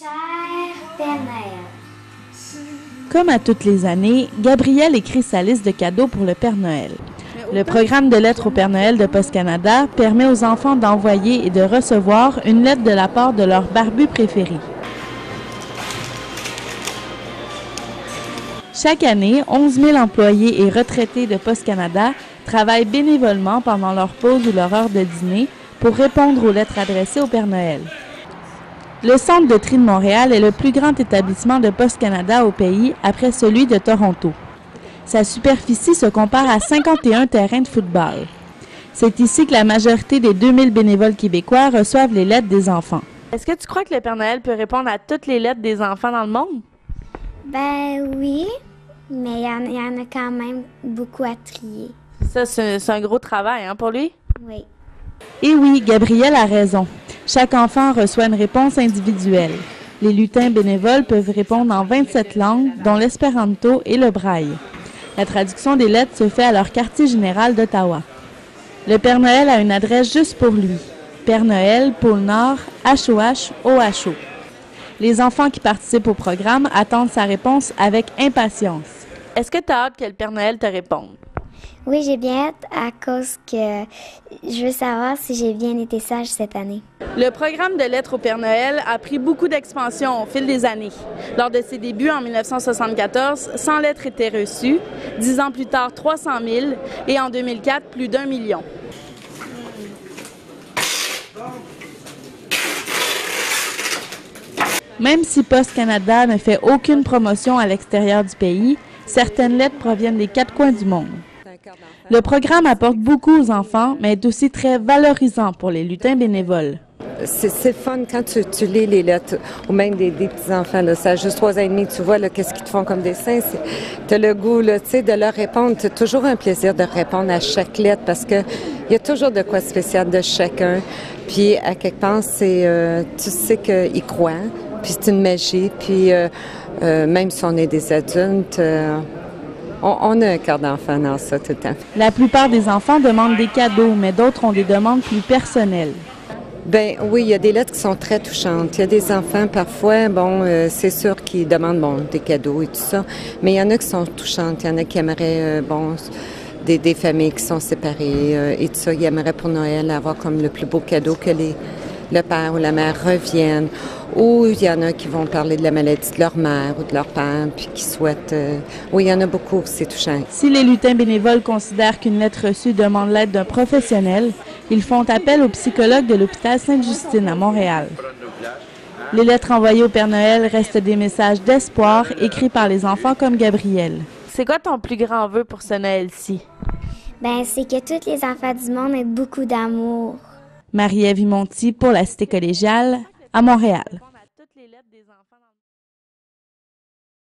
Cher Père Noël. Comme à toutes les années, Gabrielle écrit sa liste de cadeaux pour le Père Noël. Le programme de lettres au Père Noël de Post Canada permet aux enfants d'envoyer et de recevoir une lettre de la part de leur barbu préféré. Chaque année, 11 000 employés et retraités de Post Canada travaillent bénévolement pendant leur pause ou leur heure de dîner pour répondre aux lettres adressées au Père Noël. Le Centre de tri de Montréal est le plus grand établissement de Post Canada au pays après celui de Toronto. Sa superficie se compare à 51 terrains de football. C'est ici que la majorité des 2000 bénévoles québécois reçoivent les lettres des enfants. Est-ce que tu crois que le Père Noël peut répondre à toutes les lettres des enfants dans le monde? Ben oui, mais il y en a quand même beaucoup à trier. Ça, c'est un gros travail pour lui? Oui. Et oui, Gabrielle a raison. Chaque enfant reçoit une réponse individuelle. Les lutins bénévoles peuvent répondre en 27 langues, dont l'espéranto et le braille. La traduction des lettres se fait à leur quartier général d'Ottawa. Le Père Noël a une adresse juste pour lui. Père Noël, Pôle Nord, HOH, OHO. Les enfants qui participent au programme attendent sa réponse avec impatience. Est-ce que tu as hâte que le Père Noël te réponde? Oui, j'ai bien hâte à cause que je veux savoir si j'ai bien été sage cette année. Le programme de lettres au Père Noël a pris beaucoup d'expansion au fil des années. Lors de ses débuts en 1974, 100 lettres étaient reçues, 10 ans plus tard 300 000 et en 2004 plus d'1 million. Même si Post Canada ne fait aucune promotion à l'extérieur du pays, certaines lettres proviennent des quatre coins du monde. Le programme apporte beaucoup aux enfants, mais est aussi très valorisant pour les lutins bénévoles. C'est fun quand tu lis les lettres, ou même des petits-enfants. Ça a juste 3 ans et demi, tu vois qu'est-ce qu'ils te font comme dessin. Tu as le goût de leur répondre. Tu as toujours un plaisir de répondre à chaque lettre parce qu'il y a toujours de quoi spécial de chacun. Puis, à quelque part, tu sais qu'ils croient, puis c'est une magie. Puis, même si on est des adultes, on a un cœur d'enfant dans ça tout le temps. La plupart des enfants demandent des cadeaux, mais d'autres ont des demandes plus personnelles. Ben oui, il y a des lettres qui sont très touchantes. Il y a des enfants, parfois, c'est sûr qu'ils demandent, des cadeaux et tout ça, mais il y en a qui sont touchantes. Il y en a qui aimeraient, des familles qui sont séparées et tout ça. Ils aimeraient pour Noël avoir comme le plus beau cadeau que le père ou la mère reviennent. Ou il y en a qui vont parler de la maladie de leur mère ou de leur père, puis qui souhaitent... Oui, il y en a beaucoup, c'est touchant. Si les lutins bénévoles considèrent qu'une lettre reçue demande l'aide d'un professionnel, ils font appel au psychologue de l'hôpital Sainte-Justine à Montréal. Les lettres envoyées au Père Noël restent des messages d'espoir écrits par les enfants comme Gabrielle. C'est quoi ton plus grand vœu pour ce Noël-ci? Ben, c'est que tous les enfants du monde aient beaucoup d'amour. Marie-Ève Monti pour la Cité collégiale à Montréal.